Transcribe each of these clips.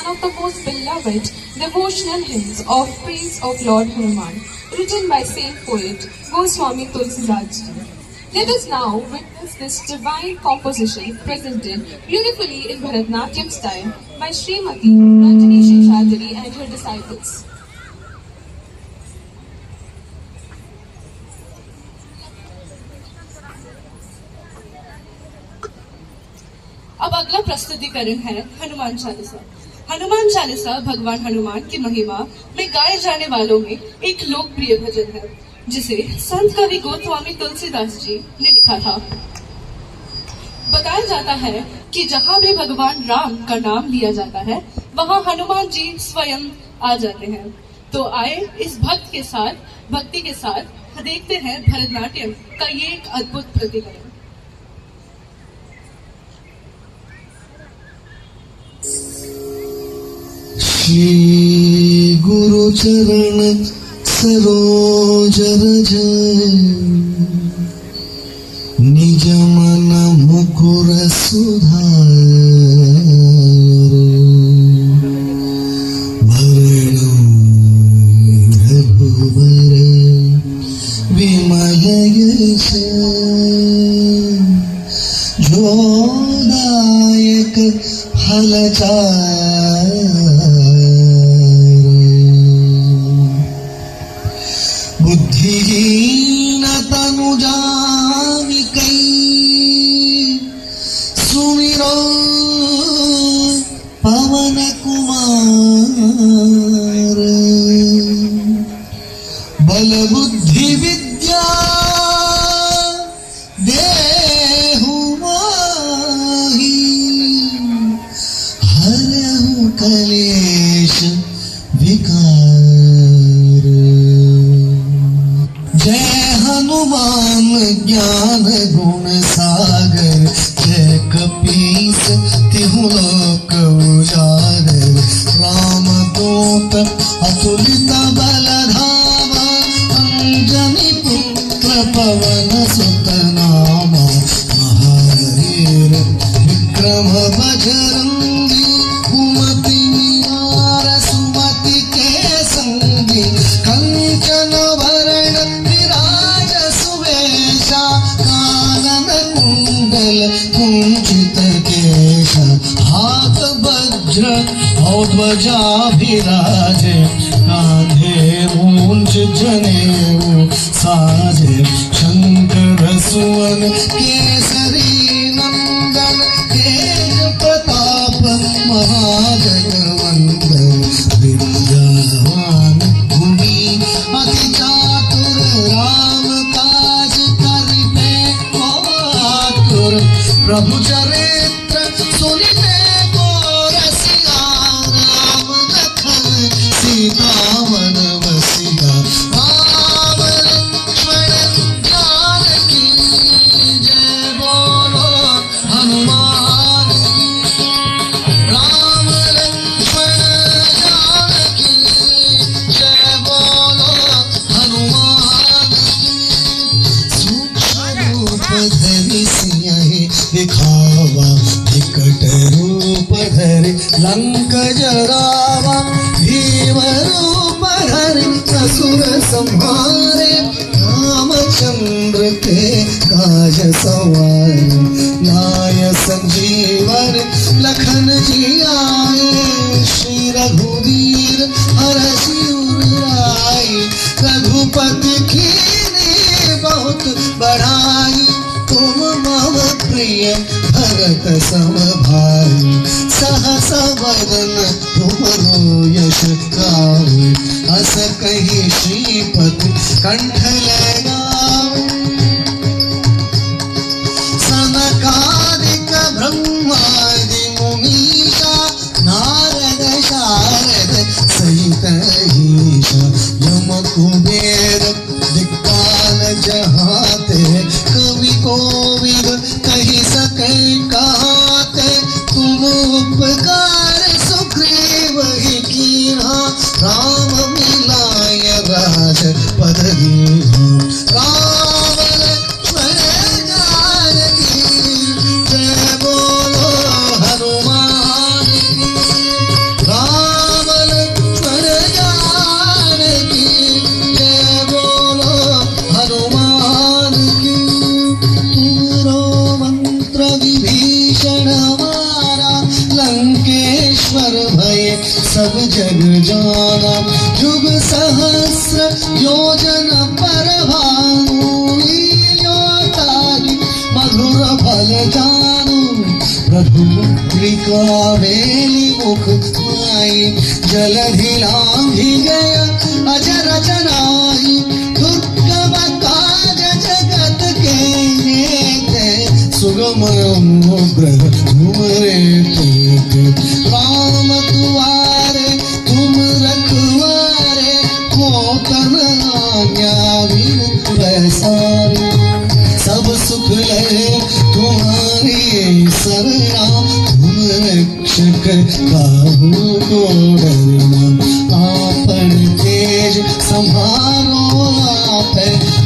one of the most beloved devotional hymns of praise of Lord Hanuman, written by saint poet Goswami Tulsidas ji. Let us now witness this divine composition presented beautifully in Bharatnatyam style by Srimati Ranjani Sheshadri and her disciples. अब अगला प्रस्तुतिकरण है हनुमान चालीसा। हनुमान चालीसा भगवान हनुमान की महिमा में गाए जाने वालों में एक लोकप्रिय भजन है, जिसे संत कवि गोस्वामी तुलसीदास जी ने लिखा था। बताया जाता है कि जहाँ भी भगवान राम का नाम लिया जाता है, वहाँ हनुमान जी स्वयं आ जाते हैं। तो आए इस भक्ति के साथ देखते हैं भरतनाट्यम का ये एक अद्भुत प्रतिकरण। श्री गुरु चरण सरोज रज निज मन मुकुर सुधार भरण रघुबर विमल यश जोदायक फलचार बुद्धिहीन तनु जानिकै सुमिरो पवन कुमार बल बुद्धि विद्या देहु मोहि हरहु कलेश विकार। जय हनुमान ज्ञान गुण सागर जय कपीस तिहु लोक उजागर राम दूत अतुलित बल धामा अंजनी पुत्र पवन सुत नामा महावीर विक्रम बजरंगी कुमति निवार सुमति के संगी कंचन भरण विराज सुवेशा कानन कुंडल कुंचित केशा हाथ वज्र और ध्वजा विराजे कांधे मूंज जनेऊ साजे शंकर सुवन केसरी नंदन तेज प्रताप महाजगवंदन विद्यावान गुणी अति चातुर राम काज करिबे को आतुर प्रभु चरित्र सुनिबे को रसिया राम लखन सीता मन बसिया राम लक्ष्मण जानकी जय बोलो हनुमान राम लक्ष्मण जानकी जय बोलो हनुमान सूक्ष्म रूप धरि सिंह दिखावा विकट रूप धरि लंक जरावा भीम रूप धरि असुर संहारे रामचंद्र के काज सवारे न्याय संजीवन लखन जी आए श्री रघुवीर हरषि उर लाए रघुपति कीन्ही बहुत बढ़ाई तुम मम प्रिय भरत सम भाई सहस वदन तुमरो यश गावे अस कहि श्रीपति कंठ लगावे सनकादिक ब्रह्मादि मुनीषा नारद शारद सहित ईशा यम कुबेर दिक्पाल जहाते कवि कोविद कहि सकै कहते तुम उपकार सुग्रीव ही कीन्हा राम मिलाय राज पद दीन्हा सब जग जाना। युग सहस्र योजन पर भानु, लील्योतारी मधुर फल जानू। प्रभुमुद्रिका वेली मुख माई, जलधि लांघि गय अजर जनाई। दुर्गम काज जगत के नेते, सुगम अनुग्रह तुमरे तेते। राम दुआरे तुम रखवारे, हो तन आज्ञा बिनु पैसारे। सब सुख ले तुम्हारी सरना, तुम रक्षक काहू को डरना। आपन तेज संभारो आप,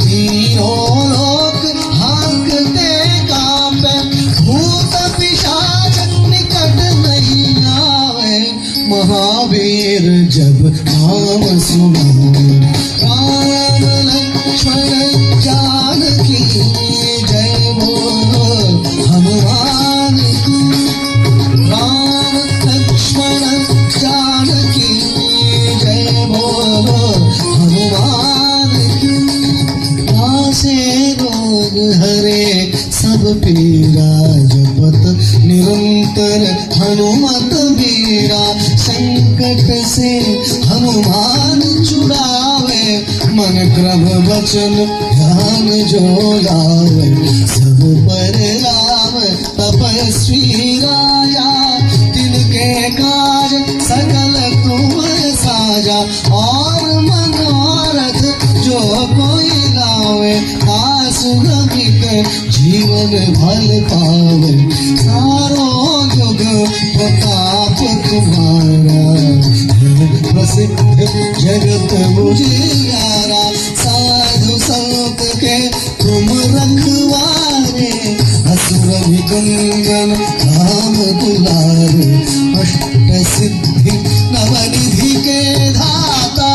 तीनों लोक हांकते कांपे। भूत पिशाच निकट नहीं आवे, महावीर जब नाम सुनो। राम लक्ष्मण जानकी जय बोलो हनुमान की। राम लक्ष्मण जानकी जय बोलो हनुमान की। नासे रोग हरे सब पीरा, जपत निरंतर हनुमत बीरा। संकट से हनुमान छुड़ावे, मन क्रम वचन ध्यान जो लावे। सब पर राम तपस्वी राजा, तिनके काज सकल तुम साजा। और मनोरथ जो कोई लावे, आसुरमिक जीवन भल पावे। सारो युग प्रताप तुम्हारा, प्रसिद्ध जगत मुझियारा। साधु संत के तुम रखवारे, असुर निकंदन राम दुलारे। अष्ट सिद्धि नवनिधि के धाता,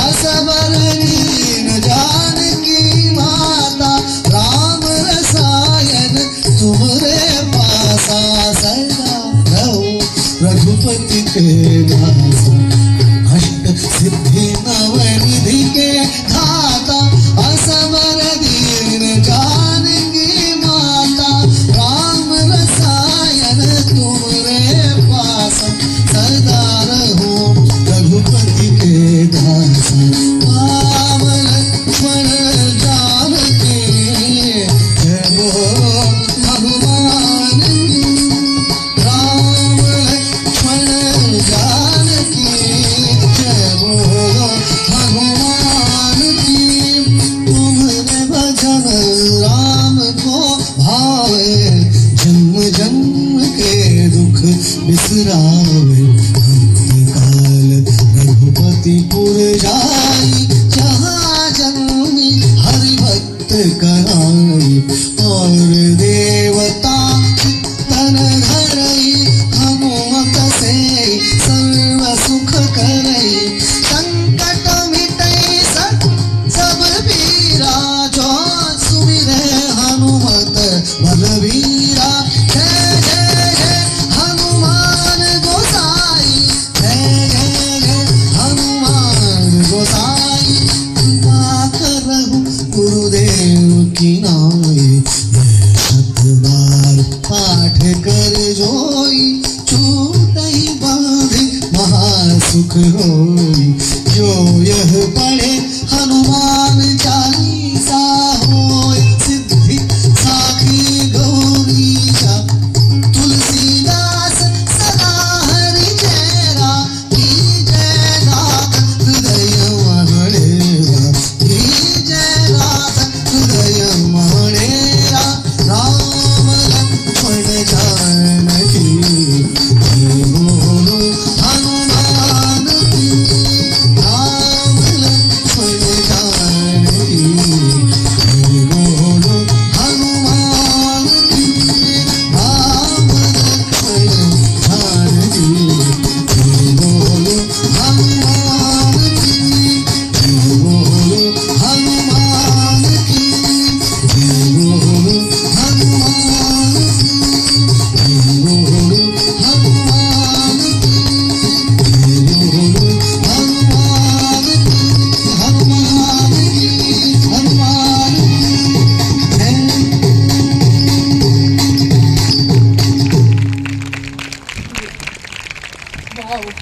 असबर दीन जानकी माता। राम रसायन तुमरे पासा, सदा रहो रघुपति के दासा। अष्ट सिद्धि नवनिधि के धाता, असबर दीन जानकी माता। राम रसायन तुमरे पास, सदा रहो रघुपति के दासा। राम लक्ष्मण जानकी जय बोलो हनुमान की। राम लक्ष्मण जानकी जय बोलो हनुमान की। तुम्हारे भजन राम को भावे, जन्म जन्म के दुख बिसरावे। काल रघुपतिपुर जाई, जहाँ जन्मी हरि भक्त कराई। और देवता चित्तन धरई, हनुमत से सर्व सुख करई। संकट मिटई सब पीरा, जो सुमिरै हनुमत बलवीरा। जय जय जय हनुमान गोसाई, जय जय जय हनुमान गोसाई। कृपा करहु गुरुदेव की नाई, शत बार पाठ कर जोई। छूटहि बांधि महासुख होई।